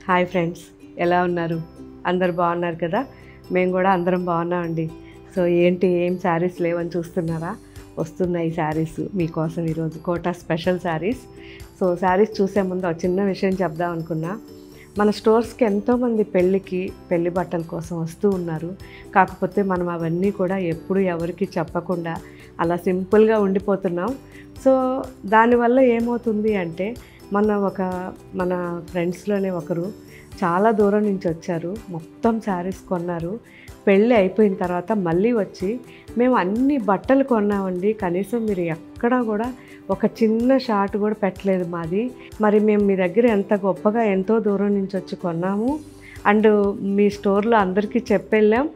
Hi friends, ఎలా ఉన్నారు? అందరు బాగున్నారు కదా? మేము కూడా అందరం బాగున్నామండి. సో ఏం శారీస్ లేవని చూస్తున్నారా? వస్తున్నాయి శారీస్ మీకోసం ఈరోజు కోటా స్పెషల్ శారీస్. సో శారీస్ చూసే ముందు ఒక చిన్న విషయం చెప్దాం అనుకున్నా. మన స్టోర్స్కి ఎంతోమంది పెళ్లి బట్టల కోసం వస్తూ ఉన్నారు. కాకపోతే మనం అవన్నీ కూడా ఎప్పుడు ఎవరికి చెప్పకుండా అలా సింపుల్గా ఉండిపోతున్నాం. సో దానివల్ల ఏమవుతుంది అంటే మన ఫ్రెండ్స్లోనే ఒకరు చాలా దూరం నుంచి వచ్చారు, మొత్తం శారీస్ కొన్నారు. పెళ్ళి అయిపోయిన తర్వాత మళ్ళీ వచ్చి మేము అన్ని బట్టలు కొన్నామండి, కనీసం మీరు ఎక్కడా కూడా ఒక చిన్న షార్ట్ కూడా పెట్టలేదు మాది. మరి మేము మీ దగ్గర ఎంత గొప్పగా ఎంతో దూరం నుంచి వచ్చి కొన్నాము అండ్ మీ స్టోర్లో అందరికీ చెప్పెళ్ళాం.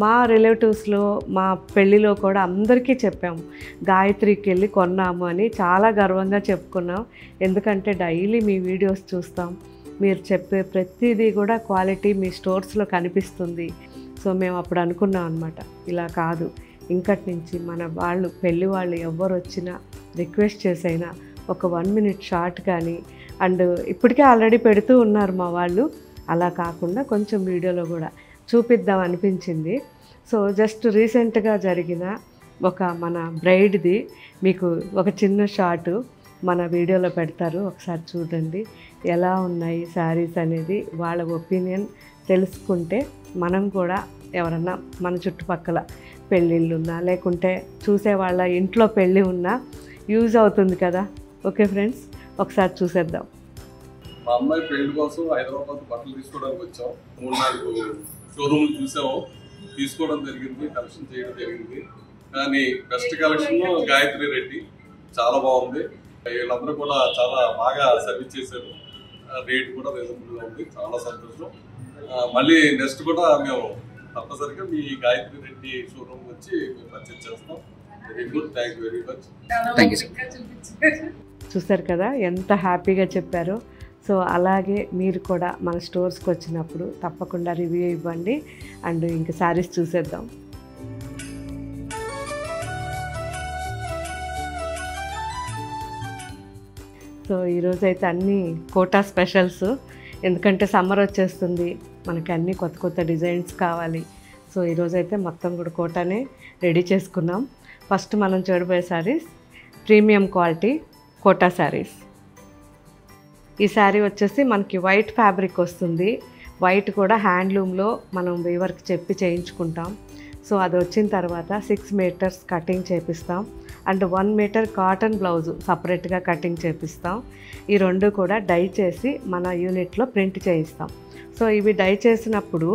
మా రిలేటివ్స్లో మా పెళ్ళిలో కూడా అందరికీ చెప్పాము, గాయత్రికి వెళ్ళి కొన్నాము అని చాలా గర్వంగా చెప్పుకున్నాం. ఎందుకంటే డైలీ మీ వీడియోస్ చూస్తాం, మీరు చెప్పే ప్రతిదీ కూడా క్వాలిటీ మీ స్టోర్స్లో కనిపిస్తుంది. సో మేము అప్పుడు అనుకున్నాం అనమాట, ఇలా కాదు, ఇంకటి నుంచి మన పెళ్ళి వాళ్ళు ఎవరు వచ్చినా రిక్వెస్ట్ చేసైనా ఒక 1 minute షార్ట్ కానీ అండ్ ఇప్పటికే ఆల్రెడీ పెడుతూ ఉన్నారు మా వాళ్ళు, అలా కాకుండా కొంచెం వీడియోలో కూడా చూపిద్దాం అనిపించింది. సో జస్ట్ రీసెంట్గా జరిగిన మన బ్రైడ్ది మీకు ఒక చిన్న షార్ట్ మన వీడియోలో పెడతారు, ఒకసారి చూడండి. ఎలా ఉన్నాయి శారీస్ అనేది వాళ్ళ ఒపీనియన్ తెలుసుకుంటే మనం కూడా ఎవరన్నా మన చుట్టుపక్కల పెళ్ళిళ్ళు ఉన్నా లేకుంటే చూసే వాళ్ళ ఇంట్లో పెళ్ళి ఉన్నా యూజ్ అవుతుంది కదా. ఓకే ఫ్రెండ్స్, ఒకసారి చూసేద్దాం. మా అమ్మాయి పెళ్లి కోసం హైదరాబాద్ బట్టలు తీసుకోవడానికి వచ్చాం. 3-4 షోరూమ్లు చూసాము, తీసుకోవడం జరిగింది, కలెక్షన్ చేయడం జరిగింది. కానీ బెస్ట్ కలెక్షన్ గాయత్రి రెడ్డి, చాలా బాగుంది. వీళ్ళందరూ కూడా చాలా బాగా సర్వీస్ చేశారు, రేట్ కూడా రీజనబుల్గా ఉంది, చాలా సంతోషం. మళ్ళీ నెక్స్ట్ కూడా మేము తప్పనిసరిగా మీ గాయత్రి రెడ్డి షోరూమ్ వచ్చి మేము పర్చేజ్ చేస్తాం. Very good, thank you very much. చూసారు కదా ఎంత హ్యాపీగా చెప్పారో. సో అలాగే మీరు కూడా మన స్టోర్స్కి వచ్చినప్పుడు తప్పకుండా రివ్యూ ఇవ్వండి అండ్ ఇంకా శారీస్ చూసేద్దాం. సో ఈరోజైతే అన్నీ కోటా స్పెషల్స్, ఎందుకంటే సమ్మర్ వచ్చేస్తుంది, మనకి అన్నీ కొత్త కొత్త డిజైన్స్ కావాలి. సో ఈరోజైతే మొత్తం కూడా కోటానే రెడీ చేసుకున్నాం. ఫస్ట్ మనం చూడబోయే శారీస్ ప్రీమియం క్వాలిటీ కోటా శారీస్. ఈ శారీ వచ్చేసి మనకి వైట్ ఫ్యాబ్రిక్ వస్తుంది. వైట్ కూడా హ్యాండ్లూమ్లో మనం వీవర్కి చెప్పి చేయించుకుంటాం. సో అది వచ్చిన తర్వాత 6 meters కటింగ్ చేపిస్తాం అండ్ 1 meter కాటన్ బ్లౌజు సపరేట్గా కటింగ్ చేపిస్తాం. ఈ రెండు కూడా డై చేసి మన యూనిట్లో ప్రింట్ చేయిస్తాం. సో ఇవి డై చేసినప్పుడు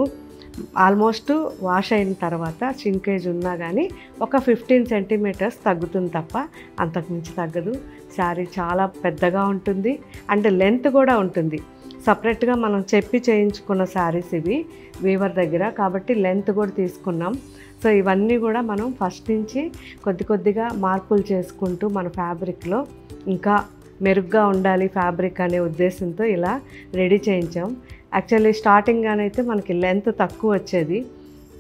ఆల్మోస్ట్ వాష్ అయిన తర్వాత షింకేజ్ ఉన్నా కానీ ఒక 15 centimeters తగ్గుతుంది తప్ప అంతకుమించి తగ్గదు. శారీ చాలా పెద్దగా ఉంటుంది అండ్ లెంత్ కూడా ఉంటుంది. సపరేట్గా మనం చెప్పి చేయించుకున్న శారీస్ ఇవి వీవర్ దగ్గర, కాబట్టి లెంత్ కూడా తీసుకున్నాం. సో ఇవన్నీ కూడా మనం ఫస్ట్ నుంచి కొద్దిగా మార్పులు చేసుకుంటూ మన ఫ్యాబ్రిక్లో ఇంకా మెరుగ్గా ఉండాలి ఫ్యాబ్రిక్ అనే ఉద్దేశంతో ఇలా రెడీ చేయించాం. యాక్చువల్లీ స్టార్టింగ్గానైతే మనకి లెంత్ తక్కువ వచ్చేది.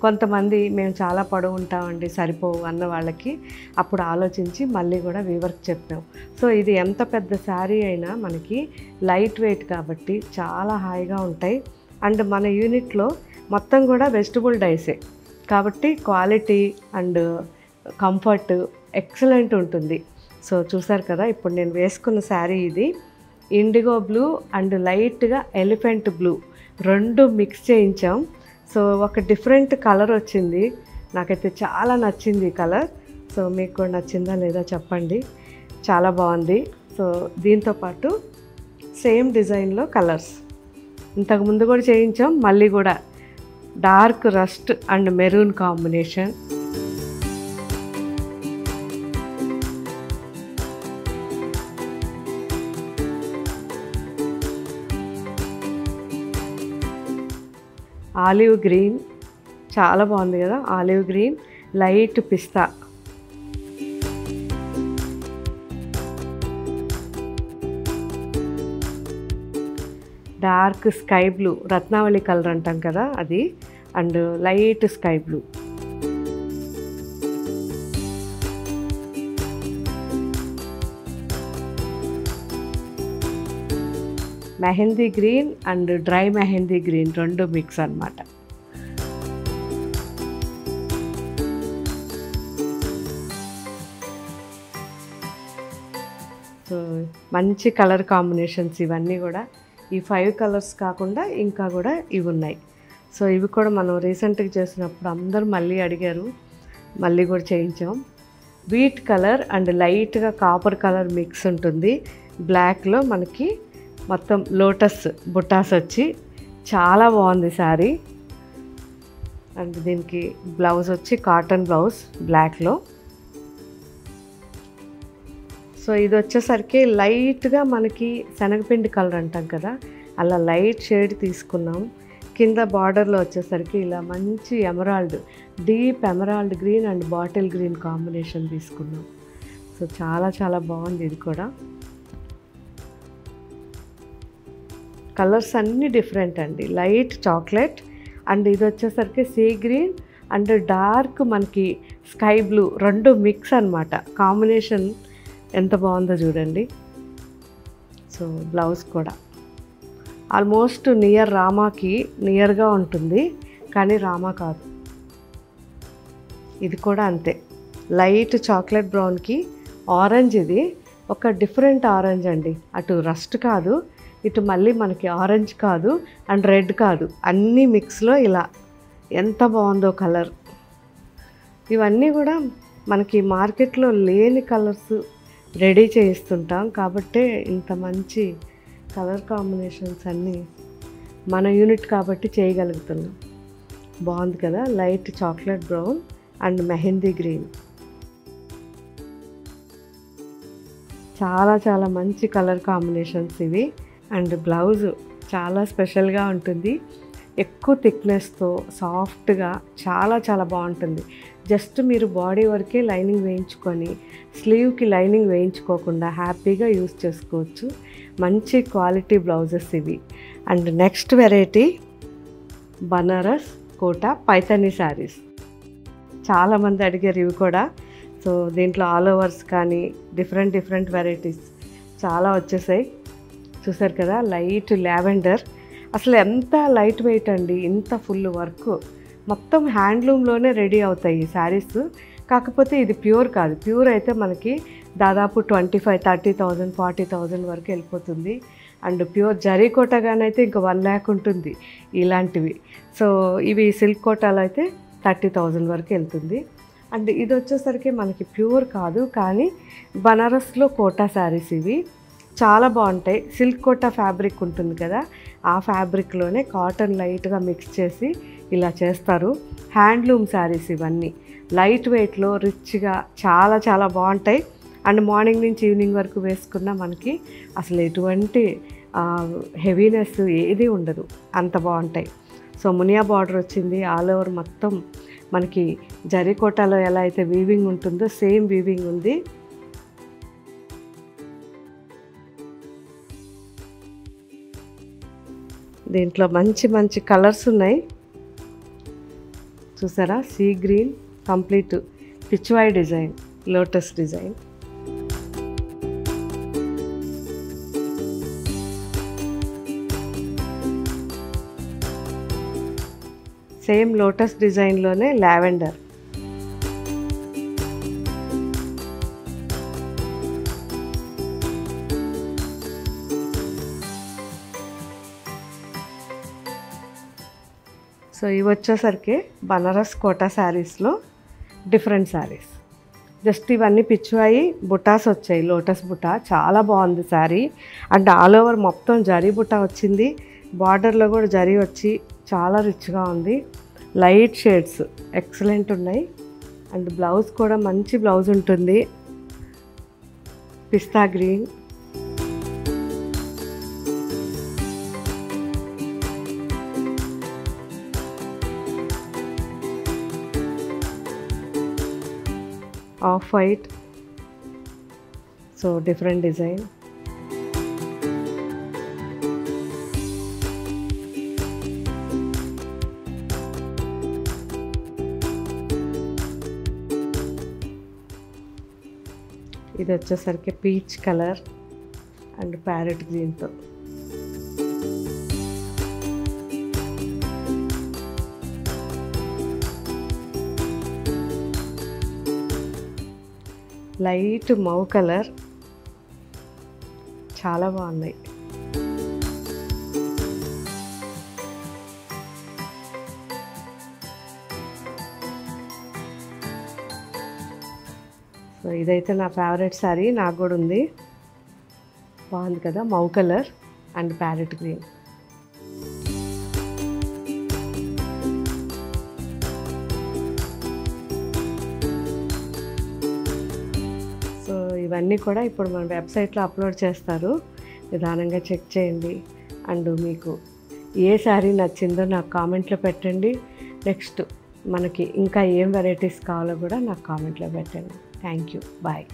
కొంతమంది మేము చాలా పొడవు ఉంటామండి సరిపోవు అన్న వాళ్ళకి అప్పుడు ఆలోచించి మళ్ళీ కూడా వీవర్కి చెప్పాం. సో ఇది ఎంత పెద్ద శారీ అయినా మనకి లైట్ వెయిట్ కాబట్టి చాలా హాయిగా ఉంటాయి అండ్ మన యూనిట్లో మొత్తం కూడా వెజిటబుల్ డైసే కాబట్టి క్వాలిటీ అండ్ కంఫర్ట్ ఎక్సలెంట్ ఉంటుంది. సో చూసారు కదా, ఇప్పుడు నేను వేసుకున్న శారీ ఇది ఇండిగో బ్లూ అండ్ లైట్గా ఎలిఫెంట్ బ్లూ రెండు మిక్స్ చేయించాం. సో ఒక డిఫరెంట్ కలర్ వచ్చింది, నాకైతే చాలా నచ్చింది ఈ కలర్. సో మీకు కూడా నచ్చిందా లేదా చెప్పండి, చాలా బాగుంది. సో దీంతోపాటు సేమ్ డిజైన్లో కలర్స్ ఇంతకుముందు కూడా చేయించాం, మళ్ళీ కూడా dark rust and maroon combination. Olive green చాలా బాగుంది కదా, ఆలివ్ గ్రీన్, లైట్ పిస్తా, డార్క్ స్కై బ్లూ, రత్నావళి కలర్ అంటాం కదా అది, and light sky blue. Mehndi green and dry mehndi green రెండు మిక్స్ అన్నమాట. సో మంచి కలర్ కాంబినేషన్స్ ఇవన్నీ కూడా. ఈ 5 కలర్స్ కాకుండా ఇంకా కూడా ఇవి ఉన్నాయి. సో ఇవి కూడా మనం రీసెంట్గా చేసినప్పుడు అందరూ మళ్ళీ అడిగారు, మళ్ళీ కూడా చేయించాం. వీట్ కలర్ అండ్ లైట్గా కాపర్ కలర్ మిక్స్ ఉంటుంది. బ్లాక్లో మనకి మొత్తం లోటస్ బుటాస్ వచ్చి చాలా బాగుంది శారీ. అండ్ దీనికి బ్లౌజ్ వచ్చి కాటన్ బ్లౌజ్ బ్లాక్లో. సో ఇది వచ్చేసరికి లైట్గా మనకి శనగపిండి కలర్ అంటాం కదా, అలా లైట్ షేడ్ తీసుకున్నాం. కింద బార్డర్లో వచ్చేసరికి ఇలా మంచి emerald, deep emerald green and bottle green combination తీసుకున్నాం. సో చాలా చాలా బాగుంది ఇది కూడా. కలర్స్ అన్నీ డిఫరెంట్ అండి. లైట్ చాక్లెట్ అండ్ ఇది వచ్చేసరికి సీ గ్రీన్ అండ్ డార్క్ మనకి స్కై బ్లూ రెండు మిక్స్ అన్నమాట. కాంబినేషన్ ఎంత బాగుందో చూడండి. సో బ్లౌజ్ కూడా ఆల్మోస్ట్ నియర్ రామాకి నియర్గా ఉంటుంది, కానీ రామా కాదు. ఇది కూడా అంతే, లైట్ చాక్లెట్ బ్రౌన్కి ఆరెంజ్. ఇది ఒక డిఫరెంట్ ఆరెంజ్ అండి. అటు రస్ట్ కాదు, ఇటు మళ్ళీ మనకి ఆరెంజ్ కాదు అండ్ రెడ్ కాదు, అన్నీ మిక్స్లో ఇలా ఎంత బాగుందో కలర్. ఇవన్నీ కూడా మనకి మార్కెట్లో లేని కలర్స్ రెడీ చేయిస్తుంటాం కాబట్టే ఇంత మంచి కలర్ కాంబినేషన్స్ అన్నీ మన యూనిట్ కాబట్టి చేయగలుగుతున్నాం. బాగుంది కదా, light chocolate brown and mehndi green. చాలా చాలా మంచి కలర్ కాంబినేషన్స్ ఇవి. అండ్ బ్లౌజ్ చాలా స్పెషల్గా ఉంటుంది, ఎక్కువ థిక్నెస్తో సాఫ్ట్గా చాలా చాలా బాగుంటుంది. జస్ట్ మీరు బాడీ వరకే లైనింగ్ వేయించుకొని స్లీవ్కి లైనింగ్ వేయించుకోకుండా హ్యాపీగా యూస్ చేసుకోవచ్చు. మంచి క్వాలిటీ బ్లౌజెస్ ఇవి. And next variety Banaras Kota Paithani saris. చాలామంది అడిగారు ఇవి కూడా. సో దీంట్లో ఆల్ ఓవర్స్ కానీ డిఫరెంట్ డిఫరెంట్ వెరైటీస్ చాలా వచ్చేసాయి. చూసారు కదా, లైట్ లావెండర్. అసలు ఎంత లైట్ వెయిట్ అండి, ఇంత ఫుల్ వర్క్. మొత్తం హ్యాండ్లూమ్లోనే రెడీ అవుతాయి ఈ శారీస్. కాకపోతే ఇది ప్యూర్ కాదు. ప్యూర్ అయితే మనకి దాదాపు 25,000, 30,000, 40,000 వరకు వెళ్ళిపోతుంది. అండ్ ప్యూర్ జరీ కోటాగానైతే ఇంకా 1 lakh ఉంటుంది ఇలాంటివి. సో ఇవి సిల్క్ కోటాలో అయితే 30,000 వరకు వెళ్తుంది. అండ్ ఇది వచ్చేసరికి మనకి ప్యూర్ కాదు, కానీ బనారస్లో కోటా శారీస్ ఇవి చాలా బాగుంటాయి. సిల్క్ కోటా ఫ్యాబ్రిక్ ఉంటుంది కదా, ఆ ఫ్యాబ్రిక్లోనే కాటన్ లైట్గా మిక్స్ చేసి ఇలా చేస్తారు. హ్యాండ్లూమ్ శారీస్ ఇవన్నీ లైట్ వెయిట్లో రిచ్గా చాలా చాలా బాగుంటాయి. అండ్ మార్నింగ్ నుంచి ఈవినింగ్ వరకు వేసుకున్నా మనకి అసలు ఎటువంటి హెవీనెస్ ఏది ఉండదు, అంత బాగుంటాయి. సో మునియా బార్డర్ వచ్చింది, ఆల్ ఓవర్ మొత్తం మనకి జరీ కోటాలో ఎలా అయితే వీవింగ్ ఉంటుందో సేమ్ వీవింగ్ ఉంది. దీంట్లో మంచి మంచి కలర్స్ ఉన్నాయి. చూసారా, see green complete pichwai design, lotus design. Same lotus డిజైన్లోనే లావెండర్. సో ఇవి వచ్చేసరికి బనారస్ కోటా శారీస్లో డిఫరెంట్ శారీస్. జస్ట్ ఇవన్నీ పిచ్చువాయి బుటాస్ వచ్చాయి, లోటస్ బుటా చాలా బాగుంది శారీ. అండ్ ఆల్ ఓవర్ మొత్తం జరీ బుటా వచ్చింది, బార్డర్లో కూడా జరీ వచ్చి చాలా రిచ్గా ఉంది. లైట్ షేడ్స్ ఎక్సలెంట్ ఉన్నాయి. అండ్ బ్లౌజ్ కూడా మంచి బ్లౌజ్ ఉంటుంది, pista green. Off white. So different design. ఇది వచ్చేసరికి పీచ్ కలర్ అండ్ ప్యారెట్ గ్రీన్తో. లైట్ మౌ కలర్, చాలా బాగున్నాయి. సో ఇదైతే నా ఫేవరెట్ శారీ, నాకు కూడా ఉంది. బాగుంది కదా, mauve colour and parrot green. So ఇవన్నీ కూడా ఇప్పుడు మన వెబ్సైట్లో అప్లోడ్ చేస్తారు, నిదానంగా చెక్ చేయండి. అండ్ మీకు ఏ శారీ నచ్చిందో నాకు కామెంట్లో పెట్టండి. నెక్స్ట్ మనకి ఇంకా ఏం వెరైటీస్ కావాలో కూడా నాకు కామెంట్లో పెట్టండి. Thank you, bye.